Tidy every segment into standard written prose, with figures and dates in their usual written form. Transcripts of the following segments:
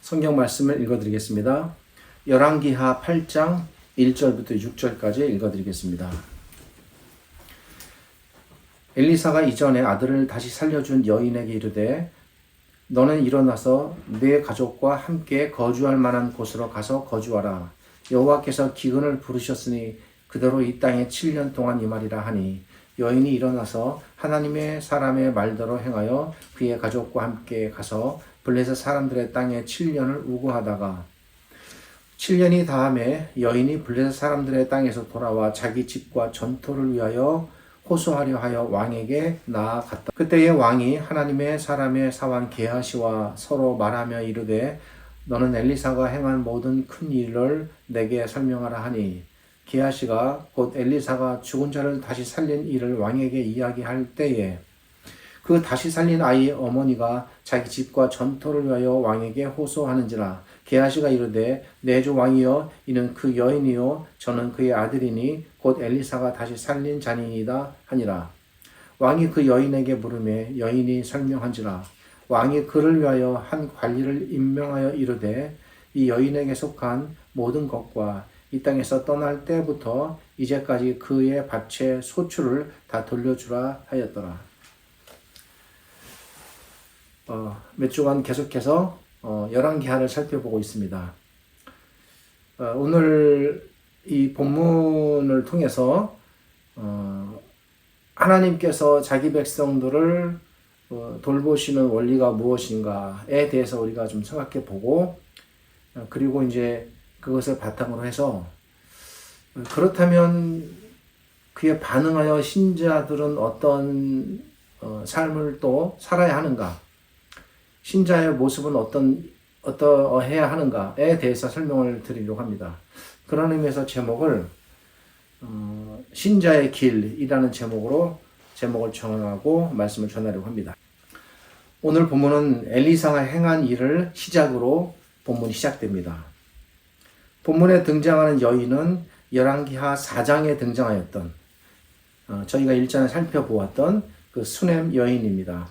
성경 말씀을 읽어드리겠습니다. 열왕기하 8장 1절부터 6절까지 읽어드리겠습니다. 엘리사가 이전에 아들을 다시 살려준 여인에게 이르되 너는 일어나서 네 가족과 함께 거주할 만한 곳으로 가서 거주하라. 여호와께서 기근을 부르셨으니 그대로 이 땅에 7년 동안 임하리라 하니 여인이 일어나서 하나님의 사람의 말대로 행하여 그의 가족과 함께 가서 블레셋 사람들의 땅에 7년을 우거하다가 7년이 다음에 여인이 블레셋 사람들의 땅에서 돌아와 자기 집과 전토를 위하여 호소하려 하여 왕에게 나아갔다. 그때의 왕이 하나님의 사람의 사환 게하시와 서로 말하며 이르되 너는 엘리사가 행한 모든 큰 일을 내게 설명하라 하니 게하시가 곧 엘리사가 죽은 자를 다시 살린 일을 왕에게 이야기할 때에 그 다시 살린 아이의 어머니가 자기 집과 전토를 위하여 왕에게 호소하는지라. 게하시가 이르되 내 주 왕이여 이는 그 여인이요 저는 그의 아들이니 곧 엘리사가 다시 살린 자니이다 하니라. 왕이 그 여인에게 물으매 여인이 설명한지라. 왕이 그를 위하여 한 관리를 임명하여 이르되 이 여인에게 속한 모든 것과 이 땅에서 떠날 때부터 이제까지 그의 밭의 소출을 다 돌려주라 하였더라. 몇 주간 계속해서 열왕기하를 살펴보고 있습니다. 오늘 이 본문을 통해서 하나님께서 자기 백성들을 돌보시는 원리가 무엇인가에 대해서 우리가 좀 생각해 보고 그리고 이제 그것을 바탕으로 해서 그렇다면 그에 반응하여 신자들은 어떤 삶을 또 살아야 하는가? 신자의 모습은 어떠해야 하는가에 대해서 설명을 드리려고 합니다. 그런 의미에서 제목을 신자의 길이라는 제목을 정하고 말씀을 전하려고 합니다. 오늘 본문은 엘리사가 행한 일을 시작으로 본문이 시작됩니다. 본문에 등장하는 여인은 열왕기하 4장에 등장하였던 저희가 일전에 살펴보았던 그 수넴 여인입니다.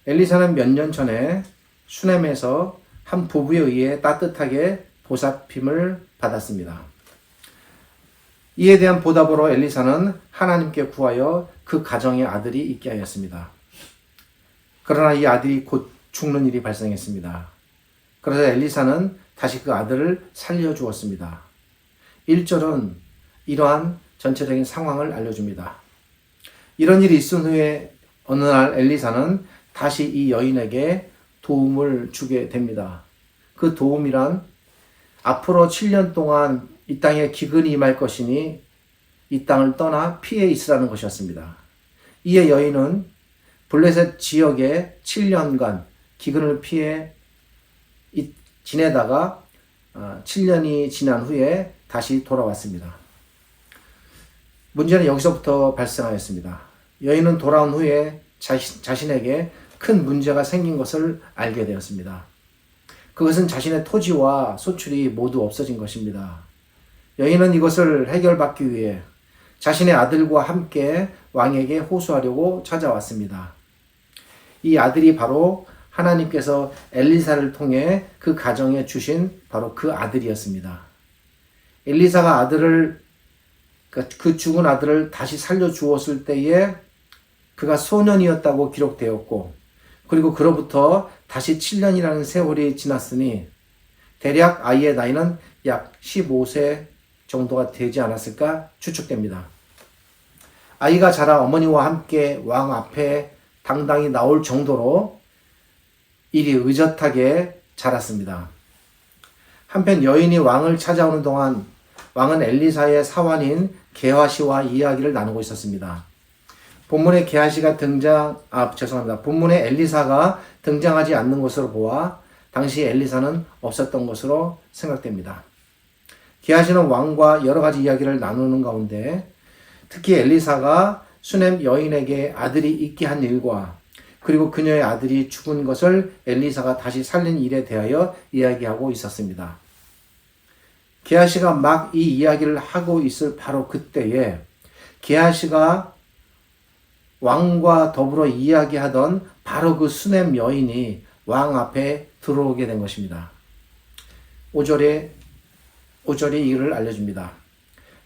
엘리사는 몇 년 전에 수넴에서 한 부부에 의해 따뜻하게 보살핌을 받았습니다. 이에 대한 보답으로 엘리사는 하나님께 구하여 그 가정에 아들이 있게 하였습니다. 그러나 이 아들이 곧 죽는 일이 발생했습니다. 그래서 엘리사는 다시 그 아들을 살려주었습니다. 1절은 이러한 전체적인 상황을 알려줍니다. 이런 일이 있은 후에 어느 날 엘리사는 다시 이 여인에게 도움을 주게 됩니다. 그 도움이란 앞으로 7년 동안 이 땅에 기근이 임할 것이니 이 땅을 떠나 피해 있으라는 것이었습니다. 이에 여인은 블레셋 지역에 7년간 기근을 피해 지내다가 7년이 지난 후에 다시 돌아왔습니다. 문제는 여기서부터 발생하였습니다. 여인은 돌아온 후에 자신에게 큰 문제가 생긴 것을 알게 되었습니다. 그것은 자신의 토지와 소출이 모두 없어진 것입니다. 여인은 이것을 해결받기 위해 자신의 아들과 함께 왕에게 호소하려고 찾아왔습니다. 이 아들이 바로 하나님께서 엘리사를 통해 그 가정에 주신 바로 그 아들이었습니다. 엘리사가 그 죽은 아들을 다시 살려주었을 때에 그가 소년이었다고 기록되었고 그리고 그로부터 다시 7년이라는 세월이 지났으니 대략 아이의 나이는 약 15세 정도가 되지 않았을까 추측됩니다. 아이가 자라 어머니와 함께 왕 앞에 당당히 나올 정도로 일이 의젓하게 자랐습니다. 한편 여인이 왕을 찾아오는 동안 왕은 엘리사의 사환인 게하시와 이야기를 나누고 있었습니다. 본문에 본문에 엘리사가 등장하지 않는 것으로 보아 당시 엘리사는 없었던 것으로 생각됩니다. 게하시는 왕과 여러 가지 이야기를 나누는 가운데 특히 엘리사가 수넴 여인에게 아들이 있게 한 일과 그리고 그녀의 아들이 죽은 것을 엘리사가 다시 살린 일에 대하여 이야기하고 있었습니다. 게하시가 막 이 이야기를 하고 있을 바로 그때에 게하시가 왕과 더불어 이야기하던 바로 그 수넴 여인이 왕 앞에 들어오게 된 것입니다. 5절이 이를 알려줍니다.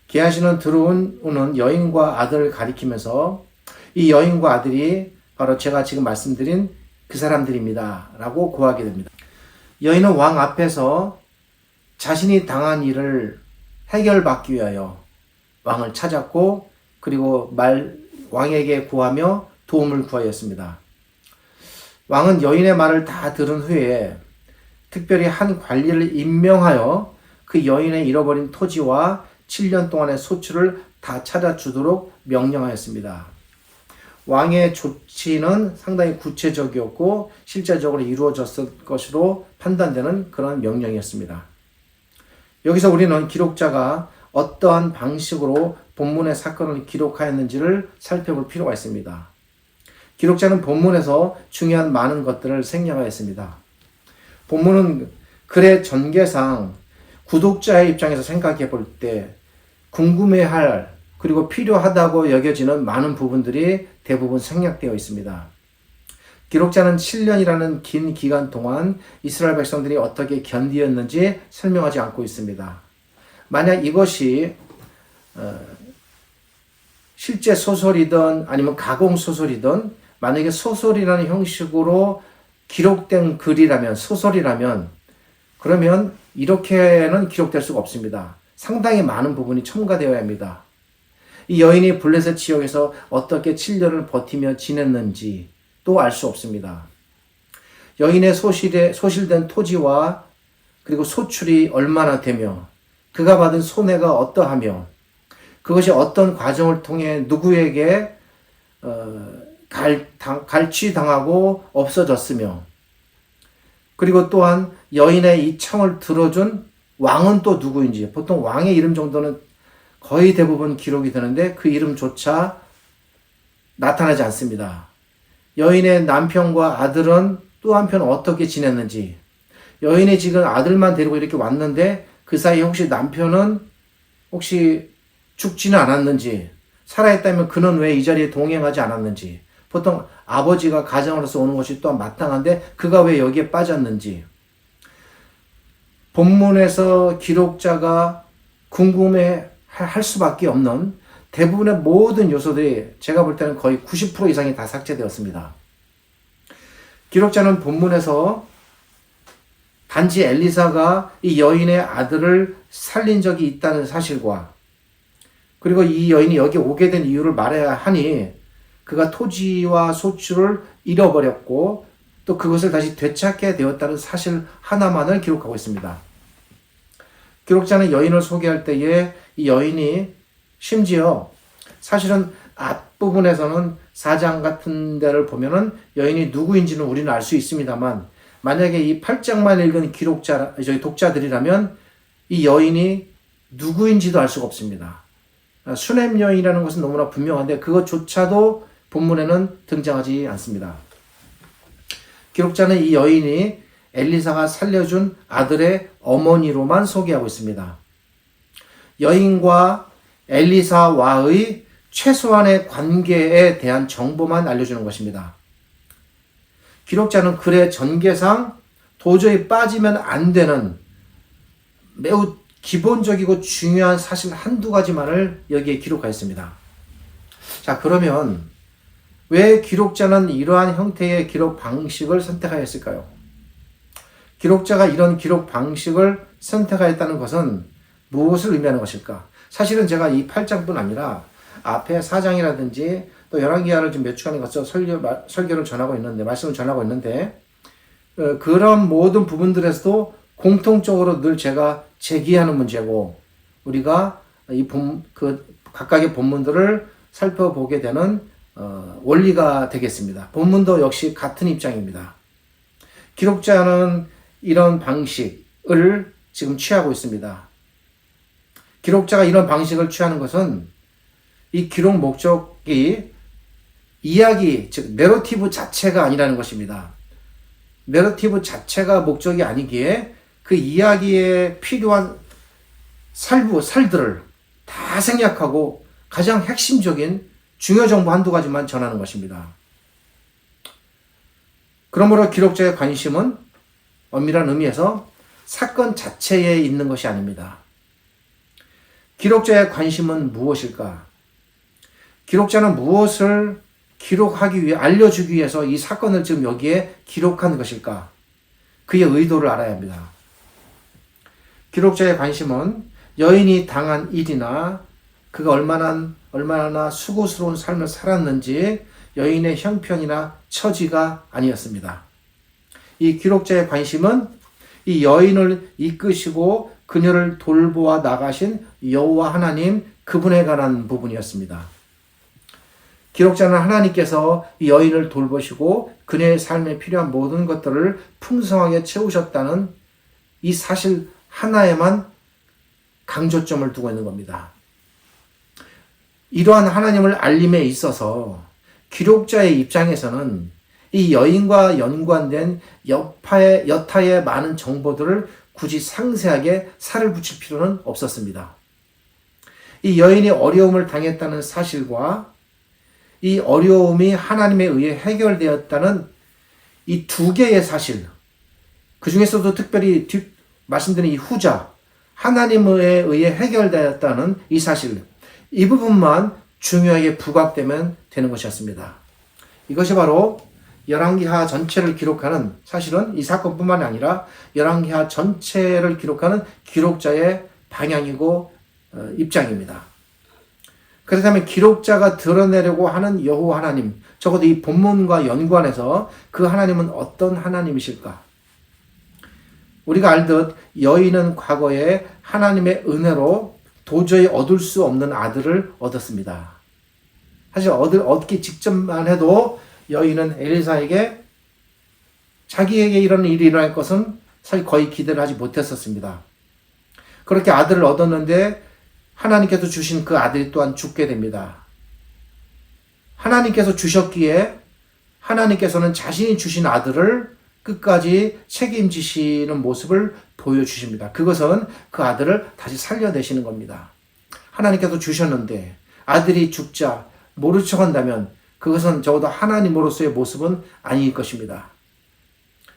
게하시는 들어오는 여인과 아들을 가리키면서 이 여인과 아들이 바로 제가 지금 말씀드린 그 사람들입니다. 라고 고하게 됩니다. 여인은 왕 앞에서 자신이 당한 일을 해결받기 위하여 왕을 찾았고 그리고 왕에게 구하며 도움을 구하였습니다. 왕은 여인의 말을 다 들은 후에 특별히 한 관리를 임명하여 그 여인의 잃어버린 토지와 7년 동안의 소출을 다 찾아주도록 명령하였습니다. 왕의 조치는 상당히 구체적이었고 실제적으로 이루어졌을 것으로 판단되는 그런 명령이었습니다. 여기서 우리는 기록자가 어떠한 방식으로 본문의 사건을 기록하였는지를 살펴볼 필요가 있습니다. 기록자는 본문에서 중요한 많은 것들을 생략하였습니다. 본문은 글의 전개상 구독자의 입장에서 생각해 볼 때 궁금해할 그리고 필요하다고 여겨지는 많은 부분들이 대부분 생략되어 있습니다. 기록자는 7년이라는 긴 기간 동안 이스라엘 백성들이 어떻게 견디었는지 설명하지 않고 있습니다. 만약 이것이 실제 소설이든 아니면 가공 소설이든 만약에 소설이라는 형식으로 기록된 글이라면 소설이라면 그러면 이렇게는 기록될 수가 없습니다. 상당히 많은 부분이 첨가되어야 합니다. 이 여인이 블레셋 지역에서 어떻게 7년을 버티며 지냈는지 또 알 수 없습니다. 여인의 소실된 토지와 그리고 소출이 얼마나 되며 그가 받은 손해가 어떠하며 그것이 어떤 과정을 통해 누구에게 갈취당하고 없어졌으며 그리고 또한 여인의 이 청을 들어준 왕은 또 누구인지 보통 왕의 이름 정도는 거의 대부분 기록이 되는데 그 이름조차 나타나지 않습니다. 여인의 남편과 아들은 또 한편 어떻게 지냈는지 여인이 지금 아들만 데리고 이렇게 왔는데 그 사이에 혹시 남편은 혹시 죽지는 않았는지 살아있다면 그는 왜 이 자리에 동행하지 않았는지 보통 아버지가 가장으로서 오는 것이 또한 마땅한데 그가 왜 여기에 빠졌는지 본문에서 기록자가 궁금해할 수밖에 없는 대부분의 모든 요소들이 제가 볼 때는 거의 90% 이상이 다 삭제되었습니다. 기록자는 본문에서 단지 엘리사가 이 여인의 아들을 살린 적이 있다는 사실과 그리고 이 여인이 여기 오게 된 이유를 말해야 하니 그가 토지와 소출을 잃어버렸고 또 그것을 다시 되찾게 되었다는 사실 하나만을 기록하고 있습니다. 기록자는 여인을 소개할 때에 이 여인이 심지어 사실은 앞부분에서는 4장 같은 데를 보면은 여인이 누구인지는 우리는 알 수 있습니다만 만약에 이 8장만 읽은 독자들이라면 이 여인이 누구인지도 알 수가 없습니다. 수넴 여인이라는 것은 너무나 분명한데 그것조차도 본문에는 등장하지 않습니다. 기록자는 이 여인이 엘리사가 살려준 아들의 어머니로만 소개하고 있습니다. 여인과 엘리사와의 최소한의 관계에 대한 정보만 알려주는 것입니다. 기록자는 글의 전개상 도저히 빠지면 안 되는 매우 기본적이고 중요한 사실 한두 가지만을 여기에 기록하였습니다. 자, 그러면 왜 기록자는 이러한 형태의 기록 방식을 선택하였을까요? 기록자가 이런 기록 방식을 선택하였다는 것은 무엇을 의미하는 것일까? 사실은 제가 이 8장뿐 아니라 앞에 4장이라든지 또 열왕기하를 좀 몇 주간에 걸쳐 설교를 전하고 있는데, 말씀을 전하고 있는데, 그런 모든 부분들에서도 공통적으로 늘 제가 제기하는 문제고, 우리가 각각의 본문들을 살펴보게 되는, 원리가 되겠습니다. 본문도 역시 같은 입장입니다. 기록자는 이런 방식을 지금 취하고 있습니다. 기록자가 이런 방식을 취하는 것은 이 기록 목적이 이야기, 즉 내러티브 자체가 아니라는 것입니다. 내러티브 자체가 목적이 아니기에 그 이야기에 필요한 살들을 다 생략하고 가장 핵심적인 중요 정보 한두 가지만 전하는 것입니다. 그러므로 기록자의 관심은 엄밀한 의미에서 사건 자체에 있는 것이 아닙니다. 기록자의 관심은 무엇일까? 기록자는 무엇을 기록하기 위해, 알려주기 위해서 이 사건을 지금 여기에 기록한 것일까? 그의 의도를 알아야 합니다. 기록자의 관심은 여인이 당한 일이나 그가 얼마나 수고스러운 삶을 살았는지 여인의 형편이나 처지가 아니었습니다. 이 기록자의 관심은 이 여인을 이끄시고 그녀를 돌보아 나가신 여호와 하나님, 그분에 관한 부분이었습니다. 기록자는 하나님께서 이 여인을 돌보시고 그녀의 삶에 필요한 모든 것들을 풍성하게 채우셨다는 이 사실 하나에만 강조점을 두고 있는 겁니다. 이러한 하나님을 알림에 있어서 기록자의 입장에서는 이 여인과 연관된 여타의 많은 정보들을 굳이 상세하게 살을 붙일 필요는 없었습니다. 이 여인이 어려움을 당했다는 사실과 이 어려움이 하나님에 의해 해결되었다는 이 두 개의 사실, 그 중에서도 특별히 말씀드린 이 후자, 하나님에 의해 해결되었다는 이 사실, 이 부분만 중요하게 부각되면 되는 것이었습니다. 이것이 바로 열왕기하 전체를 기록하는, 사실은 이 사건뿐만 아니라 열왕기하 전체를 기록하는 기록자의 방향이고 입장입니다. 그렇다면 기록자가 드러내려고 하는 여호와 하나님, 적어도 이 본문과 연관해서 그 하나님은 어떤 하나님이실까? 우리가 알듯 여인은 과거에 하나님의 은혜로 도저히 얻을 수 없는 아들을 얻었습니다. 사실 얻기 직전만 해도 여인은 엘리사에게 자기에게 이런 일이 일어날 것은 사실 거의 기대를 하지 못했었습니다. 그렇게 아들을 얻었는데 하나님께서 주신 그 아들이 또한 죽게 됩니다. 하나님께서 주셨기에 하나님께서는 자신이 주신 아들을 끝까지 책임지시는 모습을 보여주십니다. 그것은 그 아들을 다시 살려내시는 겁니다. 하나님께서 주셨는데 아들이 죽자 모른 척한다면 그것은 적어도 하나님으로서의 모습은 아닐 것입니다.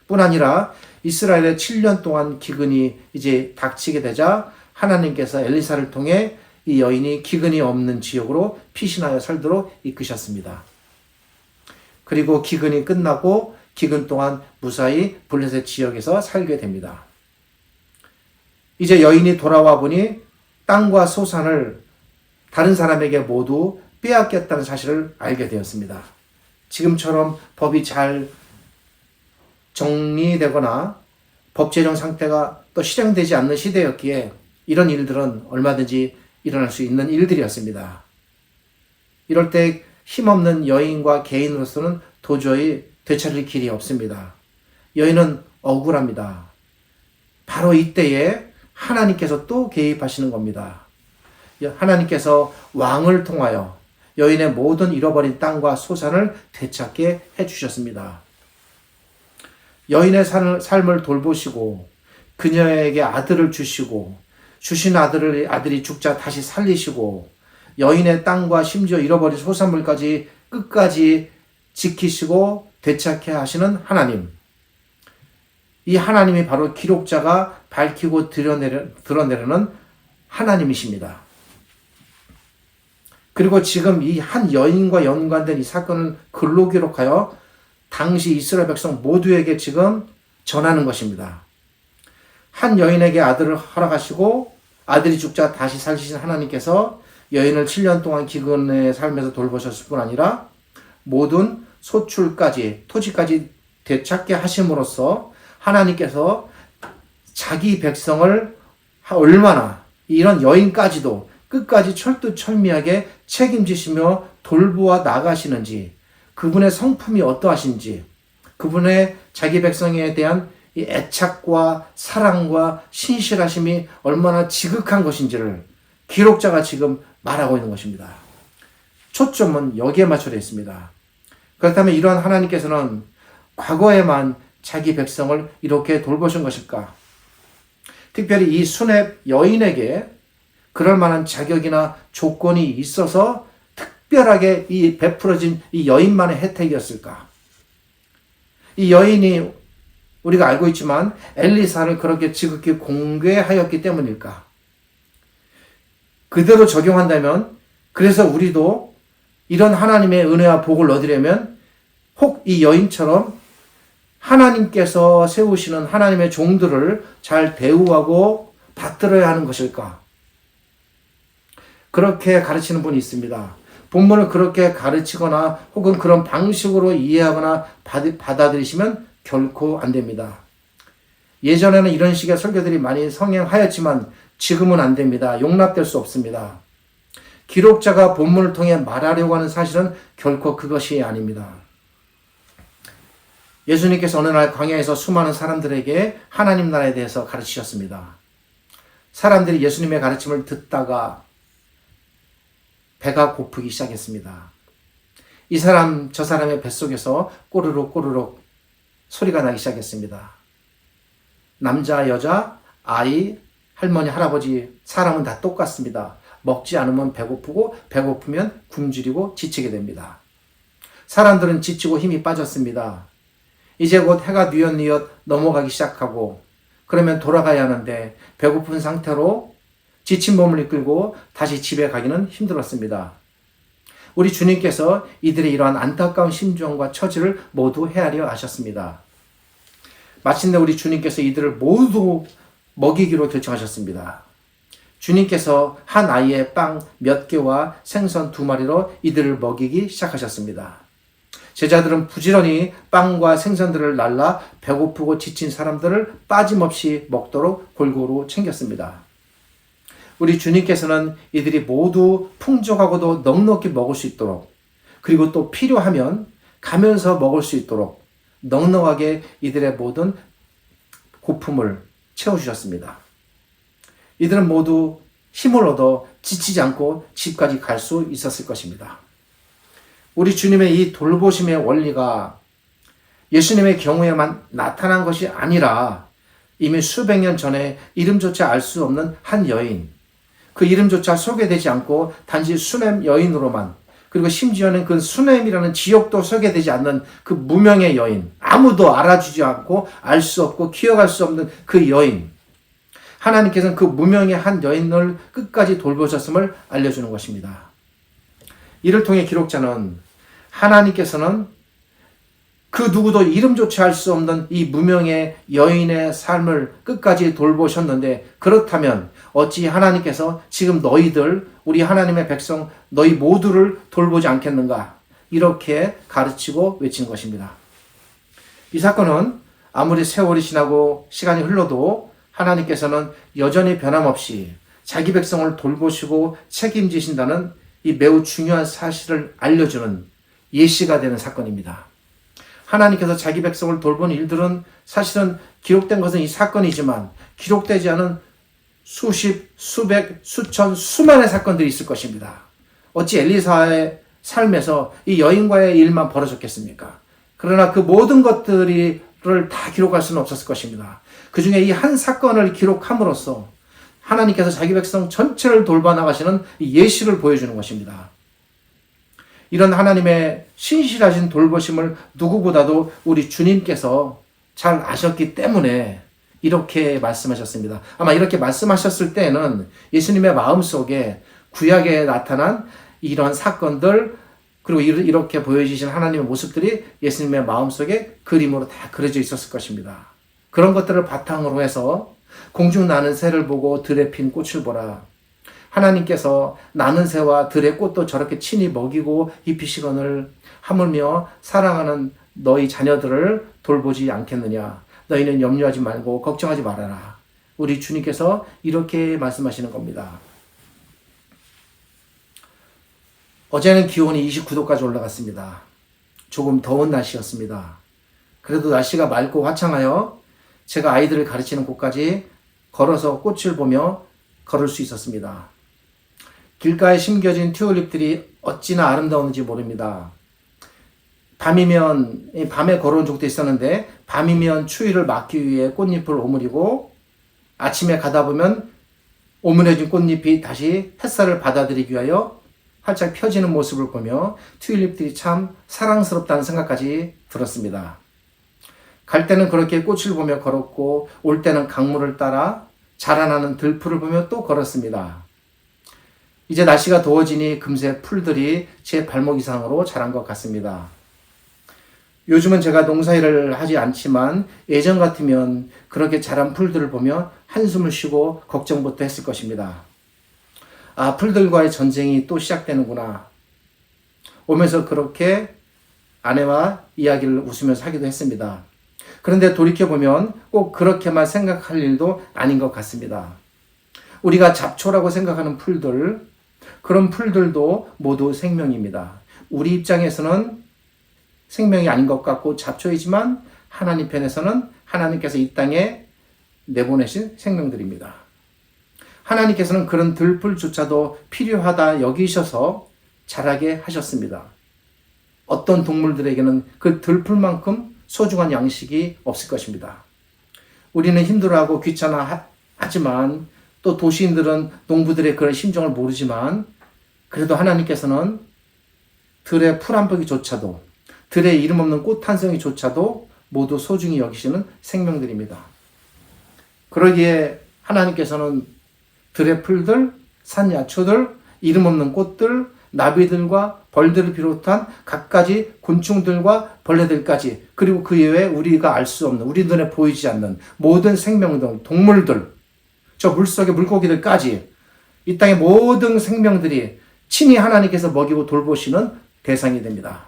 뿐 아니라 이스라엘의 7년 동안 기근이 이제 닥치게 되자 하나님께서 엘리사를 통해 이 여인이 기근이 없는 지역으로 피신하여 살도록 이끄셨습니다. 그리고 기근이 끝나고 기근 동안 무사히 블레셋 지역에서 살게 됩니다. 이제 여인이 돌아와 보니 땅과 소산을 다른 사람에게 모두 빼앗겼다는 사실을 알게 되었습니다. 지금처럼 법이 잘 정리되거나 법제정 상태가 또 실행되지 않는 시대였기에 이런 일들은 얼마든지 일어날 수 있는 일들이었습니다. 이럴 때 힘없는 여인과 개인으로서는 도저히 되찾을 길이 없습니다. 여인은 억울합니다. 바로 이때에 하나님께서 또 개입하시는 겁니다. 하나님께서 왕을 통하여 여인의 모든 잃어버린 땅과 소산을 되찾게 해주셨습니다. 여인의 삶을 돌보시고 그녀에게 아들을 주시고 주신 아들이 죽자 다시 살리시고 여인의 땅과 심지어 잃어버린 소산물까지 끝까지 지키시고 되찾게 하시는 하나님. 이 하나님이 바로 기록자가 밝히고 드러내려는 하나님이십니다. 그리고 지금 이 한 여인과 연관된 이 사건을 글로 기록하여 당시 이스라엘 백성 모두에게 지금 전하는 것입니다. 한 여인에게 아들을 허락하시고 아들이 죽자 다시 살리신 하나님께서 여인을 7년 동안 기근의 삶에서 돌보셨을 뿐 아니라 모든 소출까지 토지까지 되찾게 하심으로써 하나님께서 자기 백성을 얼마나 이런 여인까지도 끝까지 철두철미하게 책임지시며 돌보아 나가시는지, 그분의 성품이 어떠하신지, 그분의 자기 백성에 대한 이 애착과 사랑과 신실하심이 얼마나 지극한 것인지를 기록자가 지금 말하고 있는 것입니다. 초점은 여기에 맞춰져 있습니다. 그렇다면 이러한 하나님께서는 과거에만 자기 백성을 이렇게 돌보신 것일까? 특별히 이 수렙 여인에게 그럴 만한 자격이나 조건이 있어서 특별하게 이 베풀어진 이 여인만의 혜택이었을까? 이 여인이 우리가 알고 있지만 엘리사를 그렇게 지극히 공개하였기 때문일까? 그대로 적용한다면 그래서 우리도 이런 하나님의 은혜와 복을 얻으려면 혹 이 여인처럼 하나님께서 세우시는 하나님의 종들을 잘 대우하고 받들어야 하는 것일까? 그렇게 가르치는 분이 있습니다. 본문을 그렇게 가르치거나 혹은 그런 방식으로 이해하거나 받아들이시면 결코 안 됩니다. 예전에는 이런 식의 설교들이 많이 성행하였지만 지금은 안 됩니다. 용납될 수 없습니다. 기록자가 본문을 통해 말하려고 하는 사실은 결코 그것이 아닙니다. 예수님께서 어느 날 광야에서 수많은 사람들에게 하나님 나라에 대해서 가르치셨습니다. 사람들이 예수님의 가르침을 듣다가 배가 고프기 시작했습니다. 이 사람 저 사람의 뱃속에서 꼬르륵 꼬르륵 소리가 나기 시작했습니다. 남자, 여자, 아이, 할머니, 할아버지, 사람은 다 똑같습니다. 먹지 않으면 배고프고 배고프면 굶주리고 지치게 됩니다. 사람들은 지치고 힘이 빠졌습니다. 이제 곧 해가 뉘엿뉘엿 넘어가기 시작하고 그러면 돌아가야 하는데 배고픈 상태로 지친 몸을 이끌고 다시 집에 가기는 힘들었습니다. 우리 주님께서 이들의 이러한 안타까운 심정과 처지를 모두 헤아려 아셨습니다. 마침내 우리 주님께서 이들을 모두 먹이기로 결정하셨습니다. 주님께서 한 아이의 빵 몇 개와 생선 2마리로 이들을 먹이기 시작하셨습니다. 제자들은 부지런히 빵과 생선들을 날라 배고프고 지친 사람들을 빠짐없이 먹도록 골고루 챙겼습니다. 우리 주님께서는 이들이 모두 풍족하고도 넉넉히 먹을 수 있도록 그리고 또 필요하면 가면서 먹을 수 있도록 넉넉하게 이들의 모든 고품을 채워주셨습니다. 이들은 모두 힘을 얻어 지치지 않고 집까지 갈 수 있었을 것입니다. 우리 주님의 이 돌보심의 원리가 예수님의 경우에만 나타난 것이 아니라 이미 수백 년 전에 이름조차 알 수 없는 한 여인, 그 이름조차 소개되지 않고 단지 수넴 여인으로만, 그리고 심지어는 그 수넴이라는 지역도 소개되지 않는 그 무명의 여인, 아무도 알아주지 않고 알 수 없고 기억할 수 없는 그 여인, 하나님께서는 그 무명의 한 여인을 끝까지 돌보셨음을 알려주는 것입니다. 이를 통해 기록자는 하나님께서는 그 누구도 이름조차 알 수 없는 이 무명의 여인의 삶을 끝까지 돌보셨는데, 그렇다면 어찌 하나님께서 지금 너희들, 우리 하나님의 백성 너희 모두를 돌보지 않겠는가, 이렇게 가르치고 외친 것입니다. 이 사건은 아무리 세월이 지나고 시간이 흘러도 하나님께서는 여전히 변함없이 자기 백성을 돌보시고 책임지신다는 이 매우 중요한 사실을 알려주는 예시가 되는 사건입니다. 하나님께서 자기 백성을 돌보는 일들은 사실은 기록된 것은 이 사건이지만 기록되지 않은 수십, 수백, 수천, 수만의 사건들이 있을 것입니다. 어찌 엘리사의 삶에서 이 여인과의 일만 벌어졌겠습니까? 그러나 그 모든 것들을 다 기록할 수는 없었을 것입니다. 그 중에 이 한 사건을 기록함으로써 하나님께서 자기 백성 전체를 돌봐 나가시는 예시를 보여주는 것입니다. 이런 하나님의 신실하신 돌보심을 누구보다도 우리 주님께서 잘 아셨기 때문에 이렇게 말씀하셨습니다. 아마 이렇게 말씀하셨을 때에는 예수님의 마음속에 구약에 나타난 이런 사건들, 그리고 이렇게 보여주신 하나님의 모습들이 예수님의 마음속에 그림으로 다 그려져 있었을 것입니다. 그런 것들을 바탕으로 해서 공중 나는 새를 보고 들에 핀 꽃을 보라. 하나님께서 나는 새와 들의 꽃도 저렇게 친히 먹이고 입히시거늘 하물며 사랑하는 너희 자녀들을 돌보지 않겠느냐. 너희는 염려하지 말고 걱정하지 말아라. 우리 주님께서 이렇게 말씀하시는 겁니다. 어제는 기온이 29도까지 올라갔습니다. 조금 더운 날씨였습니다. 그래도 날씨가 맑고 화창하여 제가 아이들을 가르치는 곳까지 걸어서 꽃을 보며 걸을 수 있었습니다. 길가에 심겨진 튤립들이 어찌나 아름다운지 모릅니다. 밤에 걸어온 적도 있었는데 밤이면 추위를 막기 위해 꽃잎을 오므리고 아침에 가다 보면 오므려진 꽃잎이 다시 햇살을 받아들이기 위하여 활짝 펴지는 모습을 보며 튤립들이 참 사랑스럽다는 생각까지 들었습니다. 갈 때는 그렇게 꽃을 보며 걸었고 올 때는 강물을 따라 자라나는 들풀을 보며 또 걸었습니다. 이제 날씨가 더워지니 금세 풀들이 제 발목 이상으로 자란 것 같습니다. 요즘은 제가 농사일을 하지 않지만 예전 같으면 그렇게 자란 풀들을 보며 한숨을 쉬고 걱정부터 했을 것입니다. 아, 풀들과의 전쟁이 또 시작되는구나. 오면서 그렇게 아내와 이야기를 웃으면서 하기도 했습니다. 그런데 돌이켜보면 꼭 그렇게만 생각할 일도 아닌 것 같습니다. 우리가 잡초라고 생각하는 풀들, 그런 풀들도 모두 생명입니다. 우리 입장에서는 생명이 아닌 것 같고 잡초이지만 하나님 편에서는 하나님께서 이 땅에 내보내신 생명들입니다. 하나님께서는 그런 들풀조차도 필요하다 여기셔서 자라게 하셨습니다. 어떤 동물들에게는 그 들풀만큼 소중한 양식이 없을 것입니다. 우리는 힘들어하고 귀찮아하지만 또 도시인들은 농부들의 그런 심정을 모르지만 그래도 하나님께서는 들의 풀 한 포기조차도 들의 이름 없는 꽃 한 송이조차도 모두 소중히 여기시는 생명들입니다. 그러기에 하나님께서는 들의 풀들, 산 야초들, 이름 없는 꽃들, 나비들과 벌들을 비롯한 갖가지 곤충들과 벌레들까지 그리고 그 이외에 우리가 알 수 없는 우리 눈에 보이지 않는 모든 생명들, 동물들, 저 물속의 물고기들까지 이 땅의 모든 생명들이 친히 하나님께서 먹이고 돌보시는 대상이 됩니다.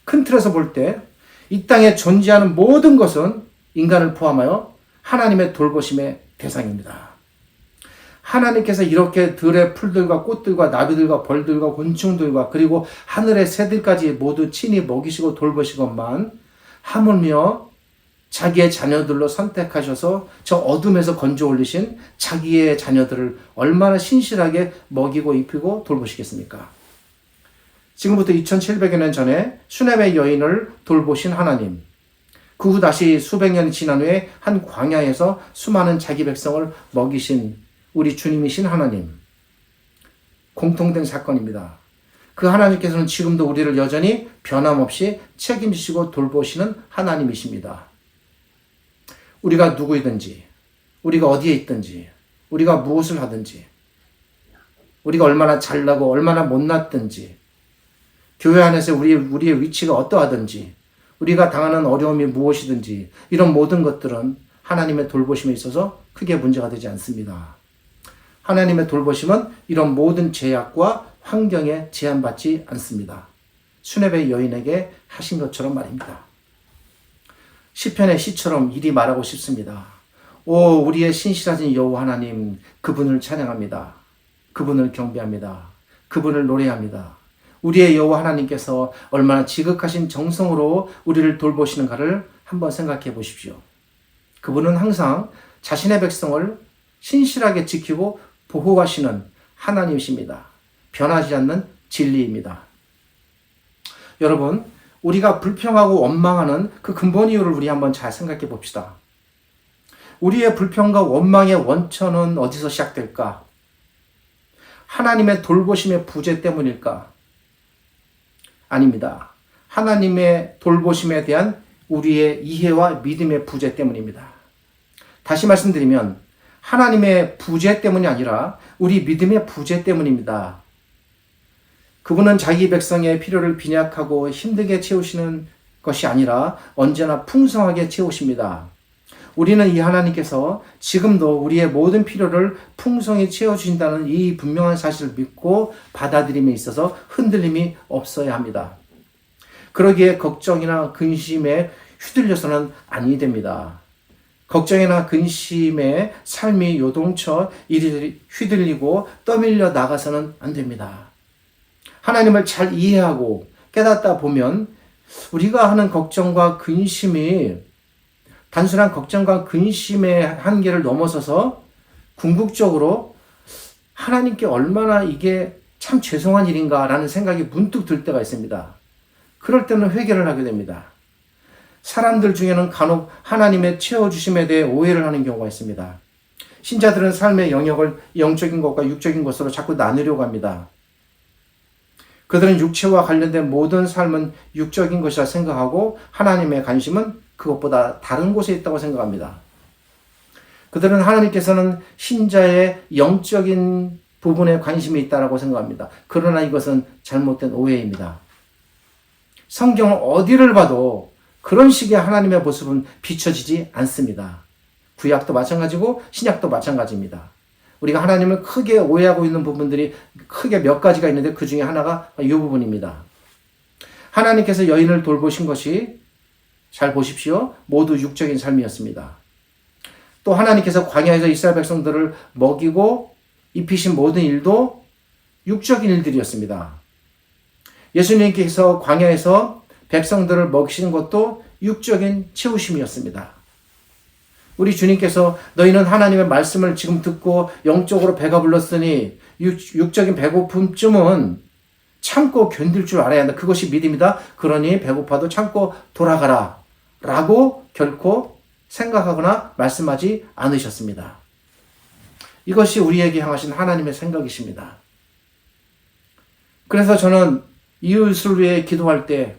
큰 틀에서 볼 때 이 땅에 존재하는 모든 것은 인간을 포함하여 하나님의 돌보심의 대상입니다. 하나님께서 이렇게 들의 풀들과 꽃들과 나비들과 벌들과 곤충들과 그리고 하늘의 새들까지 모두 친히 먹이시고 돌보시건만 하물며 자기의 자녀들로 선택하셔서 저 어둠에서 건져 올리신 자기의 자녀들을 얼마나 신실하게 먹이고 입히고 돌보시겠습니까? 지금부터 2700여 년 전에 수넴의 여인을 돌보신 하나님, 그 후 다시 수백 년이 지난 후에 한 광야에서 수많은 자기 백성을 먹이신 우리 주님이신 하나님, 공통된 사건입니다. 그 하나님께서는 지금도 우리를 여전히 변함없이 책임지시고 돌보시는 하나님이십니다. 우리가 누구이든지, 우리가 어디에 있든지, 우리가 무엇을 하든지, 우리가 얼마나 잘나고 얼마나 못났든지, 교회 안에서 우리의 위치가 어떠하든지, 우리가 당하는 어려움이 무엇이든지, 이런 모든 것들은 하나님의 돌보심에 있어서 크게 문제가 되지 않습니다. 하나님의 돌보심은 이런 모든 제약과 환경에 제한받지 않습니다. 수넴의 여인에게 하신 것처럼 말입니다. 시편의 시처럼 이리 말하고 싶습니다. 오, 우리의 신실하신 여호와 하나님, 그분을 찬양합니다. 그분을 경배합니다. 그분을 노래합니다. 우리의 여호와 하나님께서 얼마나 지극하신 정성으로 우리를 돌보시는가를 한번 생각해 보십시오. 그분은 항상 자신의 백성을 신실하게 지키고 보호하시는 하나님이십니다. 변하지 않는 진리입니다. 여러분, 우리가 불평하고 원망하는 그 근본 이유를 우리 한번 잘 생각해 봅시다. 우리의 불평과 원망의 원천은 어디서 시작될까? 하나님의 돌보심의 부재 때문일까? 아닙니다. 하나님의 돌보심에 대한 우리의 이해와 믿음의 부재 때문입니다. 다시 말씀드리면 하나님의 부재 때문이 아니라 우리 믿음의 부재 때문입니다. 그분은 자기 백성의 필요를 빈약하고 힘들게 채우시는 것이 아니라 언제나 풍성하게 채우십니다. 우리는 이 하나님께서 지금도 우리의 모든 필요를 풍성히 채워주신다는 이 분명한 사실을 믿고 받아들임에 있어서 흔들림이 없어야 합니다. 그러기에 걱정이나 근심에 휘둘려서는 아니 됩니다. 걱정이나 근심에 삶이 요동쳐 이리 휘둘리고 떠밀려 나가서는 안 됩니다. 하나님을 잘 이해하고 깨닫다 보면 우리가 하는 걱정과 근심이 단순한 걱정과 근심의 한계를 넘어서서 궁극적으로 하나님께 얼마나 이게 참 죄송한 일인가라는 생각이 문득 들 때가 있습니다. 그럴 때는 회개를 하게 됩니다. 사람들 중에는 간혹 하나님의 채워주심에 대해 오해를 하는 경우가 있습니다. 신자들은 삶의 영역을 영적인 것과 육적인 것으로 자꾸 나누려고 합니다. 그들은 육체와 관련된 모든 삶은 육적인 것이라 생각하고 하나님의 관심은 그것보다 다른 곳에 있다고 생각합니다. 그들은 하나님께서는 신자의 영적인 부분에 관심이 있다고 생각합니다. 그러나 이것은 잘못된 오해입니다. 성경을 어디를 봐도 그런 식의 하나님의 모습은 비춰지지 않습니다. 구약도 마찬가지고 신약도 마찬가지입니다. 우리가 하나님을 크게 오해하고 있는 부분들이 크게 몇 가지가 있는데 그 중에 하나가 이 부분입니다. 하나님께서 여인을 돌보신 것이, 잘 보십시오, 모두 육적인 삶이었습니다. 또 하나님께서 광야에서 이스라엘 백성들을 먹이고 입히신 모든 일도 육적인 일들이었습니다. 예수님께서 광야에서 백성들을 먹이시는 것도 육적인 채우심이었습니다. 우리 주님께서 너희는 하나님의 말씀을 지금 듣고 영적으로 배가 불렀으니 육적인 배고픔쯤은 참고 견딜 줄 알아야 한다. 그것이 믿음이다. 그러니 배고파도 참고 돌아가라 라고 결코 생각하거나 말씀하지 않으셨습니다. 이것이 우리에게 향하신 하나님의 생각이십니다. 그래서 저는 이웃을 위해 기도할 때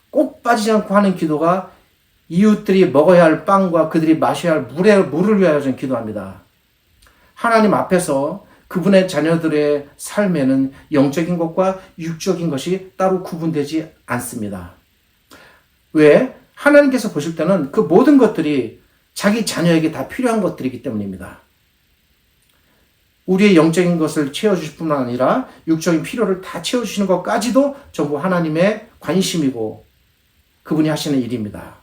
꼭 빠지지 않고 하는 기도가 이웃들이 먹어야 할 빵과 그들이 마셔야 할 물을 위하여 저는 기도합니다. 하나님 앞에서 그분의 자녀들의 삶에는 영적인 것과 육적인 것이 따로 구분되지 않습니다. 왜? 하나님께서 보실 때는 그 모든 것들이 자기 자녀에게 다 필요한 것들이기 때문입니다. 우리의 영적인 것을 채워주실 뿐만 아니라 육적인 필요를 다 채워주시는 것까지도 전부 하나님의 관심이고 그분이 하시는 일입니다.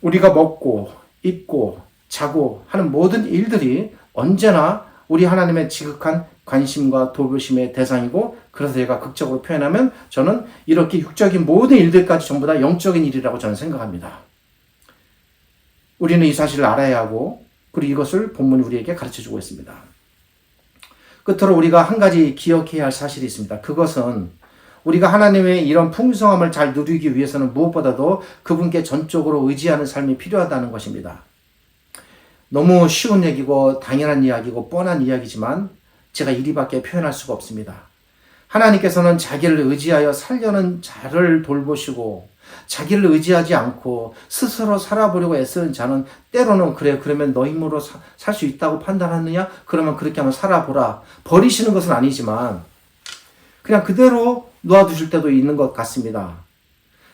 우리가 먹고 입고 자고 하는 모든 일들이 언제나 우리 하나님의 지극한 관심과 돌보심의 대상이고, 그래서 제가 극적으로 표현하면 저는 이렇게 육적인 모든 일들까지 전부 다 영적인 일이라고 저는 생각합니다. 우리는 이 사실을 알아야 하고, 그리고 이것을 본문이 우리에게 가르쳐주고 있습니다. 끝으로 우리가 한 가지 기억해야 할 사실이 있습니다. 그것은 우리가 하나님의 이런 풍성함을 잘 누리기 위해서는 무엇보다도 그분께 전적으로 의지하는 삶이 필요하다는 것입니다. 너무 쉬운 얘기고 당연한 이야기고 뻔한 이야기지만 제가 이리밖에 표현할 수가 없습니다. 하나님께서는 자기를 의지하여 살려는 자를 돌보시고, 자기를 의지하지 않고 스스로 살아보려고 애쓰는 자는 때로는 그러면 너 힘으로 살 수 있다고 판단하느냐? 그러면 그렇게 한번 살아보라. 버리시는 것은 아니지만 그냥 그대로 놓아두실 때도 있는 것 같습니다.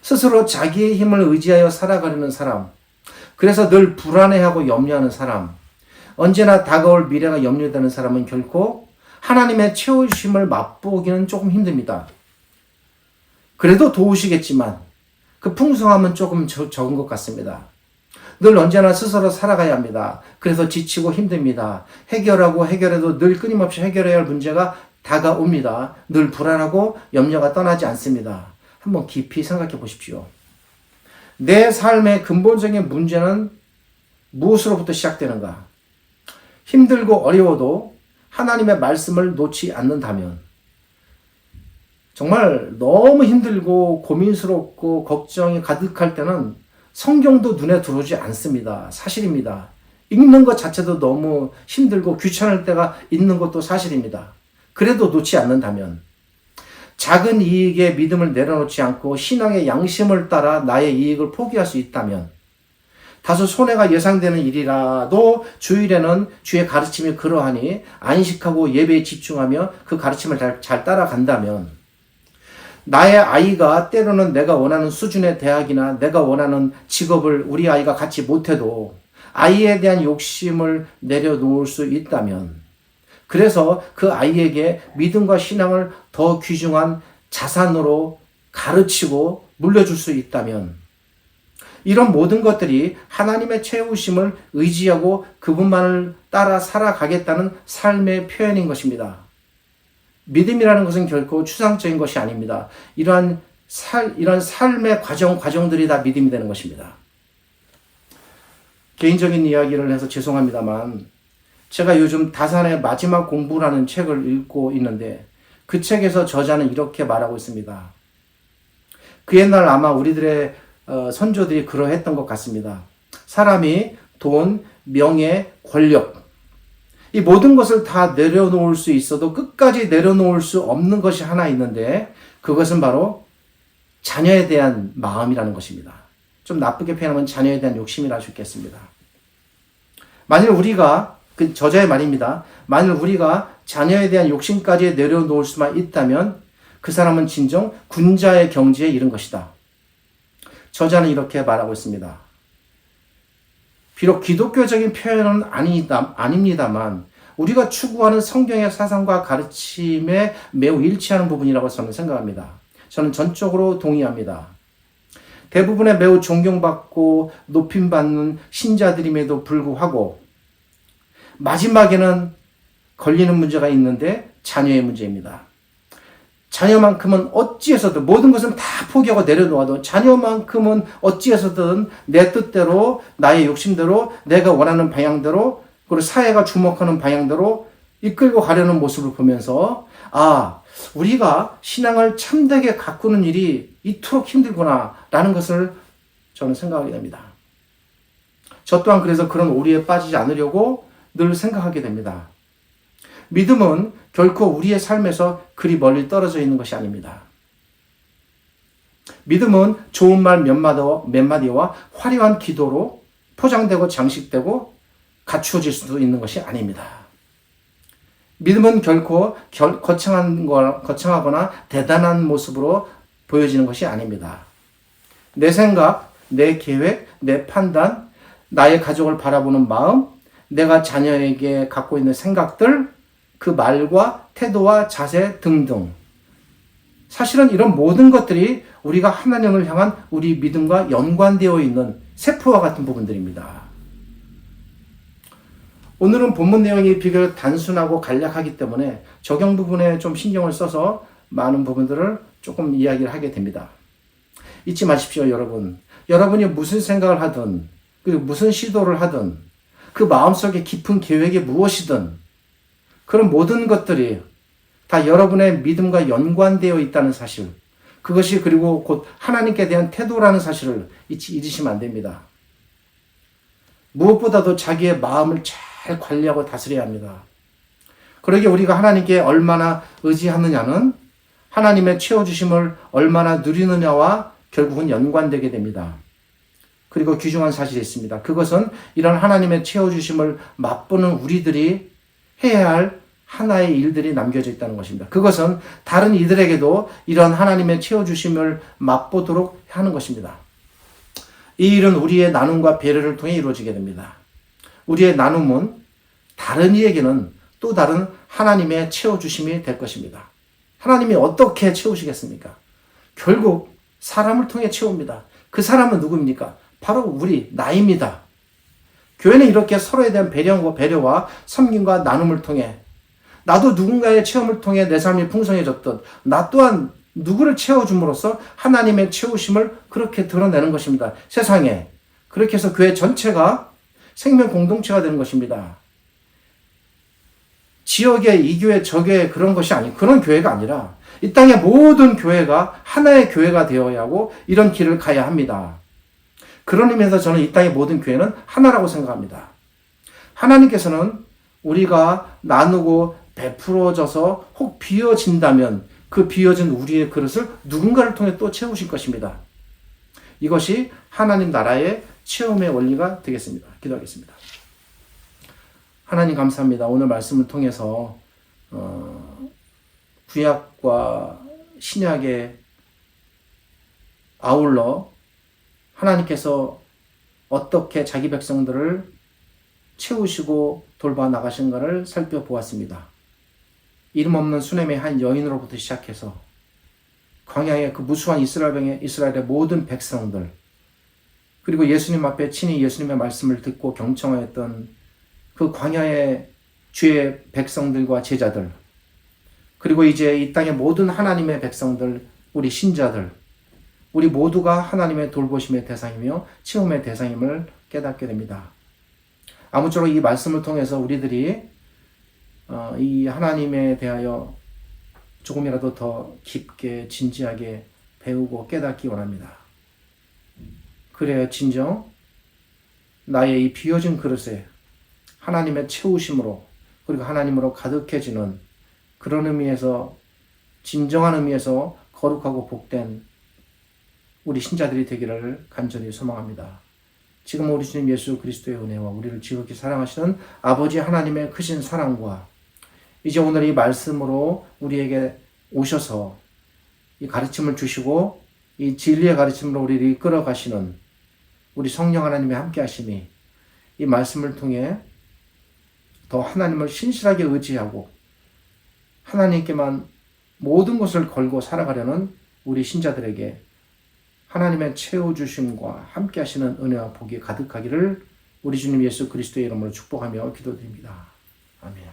스스로 자기의 힘을 의지하여 살아가려는 사람, 그래서 늘 불안해하고 염려하는 사람, 언제나 다가올 미래가 염려되는 사람은 결코 하나님의 채우심을 맛보기는 조금 힘듭니다. 그래도 도우시겠지만 그 풍성함은 조금 적은 것 같습니다. 늘 언제나 스스로 살아가야 합니다. 그래서 지치고 힘듭니다. 해결해도 늘 끊임없이 해결해야 할 문제가 다가옵니다. 늘 불안하고 염려가 떠나지 않습니다. 한번 깊이 생각해 보십시오. 내 삶의 근본적인 문제는 무엇으로부터 시작되는가? 힘들고 어려워도 하나님의 말씀을 놓지 않는다면, 정말 너무 힘들고 고민스럽고 걱정이 가득할 때는 성경도 눈에 들어오지 않습니다. 사실입니다. 읽는 것 자체도 너무 힘들고 귀찮을 때가 있는 것도 사실입니다. 그래도 놓지 않는다면, 작은 이익에 믿음을 내려놓지 않고 신앙의 양심을 따라 나의 이익을 포기할 수 있다면, 다소 손해가 예상되는 일이라도 주일에는 주의 가르침이 그러하니 안식하고 예배에 집중하며 그 가르침을 잘 따라간다면, 나의 아이가 때로는 내가 원하는 수준의 대학이나 내가 원하는 직업을 우리 아이가 갖지 못해도 아이에 대한 욕심을 내려놓을 수 있다면, 그래서 그 아이에게 믿음과 신앙을 더 귀중한 자산으로 가르치고 물려줄 수 있다면, 이런 모든 것들이 하나님의 채우심을 의지하고 그분만을 따라 살아가겠다는 삶의 표현인 것입니다. 믿음이라는 것은 결코 추상적인 것이 아닙니다. 이런 삶의 과정들이 다 믿음이 되는 것입니다. 개인적인 이야기를 해서 죄송합니다만, 제가 요즘 다산의 마지막 공부라는 책을 읽고 있는데 그 책에서 저자는 이렇게 말하고 있습니다. 그 옛날 아마 우리들의 선조들이 그러했던 것 같습니다. 사람이 돈, 명예, 권력, 이 모든 것을 다 내려놓을 수 있어도 끝까지 내려놓을 수 없는 것이 하나 있는데 그것은 바로 자녀에 대한 마음이라는 것입니다. 좀 나쁘게 표현하면 자녀에 대한 욕심이라 할 수 있겠습니다. 만일 우리가, 그 저자의 말입니다. 만일 우리가 자녀에 대한 욕심까지 내려놓을 수만 있다면 그 사람은 진정 군자의 경지에 이른 것이다. 저자는 이렇게 말하고 있습니다. 비록 기독교적인 표현은 아닙니다만 우리가 추구하는 성경의 사상과 가르침에 매우 일치하는 부분이라고 저는 생각합니다. 저는 전적으로 동의합니다. 대부분의 매우 존경받고 높임받는 신자들임에도 불구하고 마지막에는 걸리는 문제가 있는데 자녀의 문제입니다. 자녀만큼은 어찌해서든 모든 것은 다 포기하고 내려놓아도 자녀만큼은 어찌해서든 내 뜻대로 나의 욕심대로 내가 원하는 방향대로 그리고 사회가 주목하는 방향대로 이끌고 가려는 모습을 보면서 우리가 신앙을 참되게 가꾸는 일이 이토록 힘들구나 라는 것을 저는 생각하게 됩니다. 저 또한 그래서 그런 오류에 빠지지 않으려고 늘 생각하게 됩니다. 믿음은 결코 우리의 삶에서 그리 멀리 떨어져 있는 것이 아닙니다. 믿음은 좋은 말 몇 마디와 화려한 기도로 포장되고 장식되고 갖추어질 수도 있는 것이 아닙니다. 믿음은 결코 거창하거나 대단한 모습으로 보여지는 것이 아닙니다. 내 생각, 내 계획, 내 판단, 나의 가족을 바라보는 마음, 내가 자녀에게 갖고 있는 생각들, 그 말과 태도와 자세 등등. 사실은 이런 모든 것들이 우리가 하나님을 향한 우리 믿음과 연관되어 있는 세포와 같은 부분들입니다. 오늘은 본문 내용이 비교적 단순하고 간략하기 때문에 적용 부분에 좀 신경을 써서 많은 부분들을 조금 이야기를 하게 됩니다. 잊지 마십시오, 여러분. 여러분이 무슨 생각을 하든, 그리고 무슨 시도를 하든, 그 마음속에 깊은 계획이 무엇이든, 그런 모든 것들이 다 여러분의 믿음과 연관되어 있다는 사실, 그것이 그리고 곧 하나님께 대한 태도라는 사실을 잊으시면 안 됩니다. 무엇보다도 자기의 마음을 잘 관리하고 다스려야 합니다. 그러기에 우리가 하나님께 얼마나 의지하느냐는 하나님의 채워주심을 얼마나 누리느냐와 결국은 연관되게 됩니다. 그리고 귀중한 사실이 있습니다. 그것은 이런 하나님의 채워주심을 맛보는 우리들이 해야 할 하나의 일들이 남겨져 있다는 것입니다. 그것은 다른 이들에게도 이런 하나님의 채워주심을 맛보도록 하는 것입니다. 이 일은 우리의 나눔과 배려를 통해 이루어지게 됩니다. 우리의 나눔은 다른 이에게는 또 다른 하나님의 채워주심이 될 것입니다. 하나님이 어떻게 채우시겠습니까? 결국 사람을 통해 채웁니다. 그 사람은 누구입니까? 바로 우리, 나입니다. 교회는 이렇게 서로에 대한 배려와 섬김과 나눔을 통해 나도 누군가의 체험을 통해 내 삶이 풍성해졌듯 나 또한 누구를 채워줌으로써 하나님의 채우심을 그렇게 드러내는 것입니다. 세상에. 그렇게 해서 교회 전체가 생명 공동체가 되는 것입니다. 지역의 이 교회 저 교회 그런 것이 그런 교회가 아니라 이 땅의 모든 교회가 하나의 교회가 되어야 하고 이런 길을 가야 합니다. 그런 의미에서 저는 이 땅의 모든 교회는 하나라고 생각합니다. 하나님께서는 우리가 나누고 베풀어져서 혹 비어진다면 그 비어진 우리의 그릇을 누군가를 통해 또 채우실 것입니다. 이것이 하나님 나라의 체험의 원리가 되겠습니다. 기도하겠습니다. 하나님 감사합니다. 오늘 말씀을 통해서 구약과 신약에 아울러 하나님께서 어떻게 자기 백성들을 채우시고 돌봐 나가신가를 살펴보았습니다. 이름 없는 수넴의 한 여인으로부터 시작해서 광야의 그 무수한 이스라엘의 모든 백성들, 그리고 예수님 앞에 친히 예수님의 말씀을 듣고 경청하였던 그 광야의 주의 백성들과 제자들, 그리고 이제 이 땅의 모든 하나님의 백성들, 우리 신자들, 우리 모두가 하나님의 돌보심의 대상이며 체험의 대상임을 깨닫게 됩니다. 아무쪼록 이 말씀을 통해서 우리들이 이 하나님에 대하여 조금이라도 더 깊게 진지하게 배우고 깨닫기 원합니다. 그래야 진정 나의 이 비어진 그릇에 하나님의 채우심으로 그리고 하나님으로 가득해지는 그런 의미에서 진정한 의미에서 거룩하고 복된 우리 신자들이 되기를 간절히 소망합니다. 지금 우리 주님 예수 그리스도의 은혜와 우리를 지극히 사랑하시는 아버지 하나님의 크신 사랑과 이제 오늘 이 말씀으로 우리에게 오셔서 이 가르침을 주시고 이 진리의 가르침으로 우리를 이끌어 가시는 우리 성령 하나님의 함께 하심이 이 말씀을 통해 더 하나님을 신실하게 의지하고 하나님께만 모든 것을 걸고 살아가려는 우리 신자들에게 하나님의 채워주심과 함께 하시는 은혜와 복이 가득하기를 우리 주님 예수 그리스도의 이름으로 축복하며 기도드립니다. 아멘.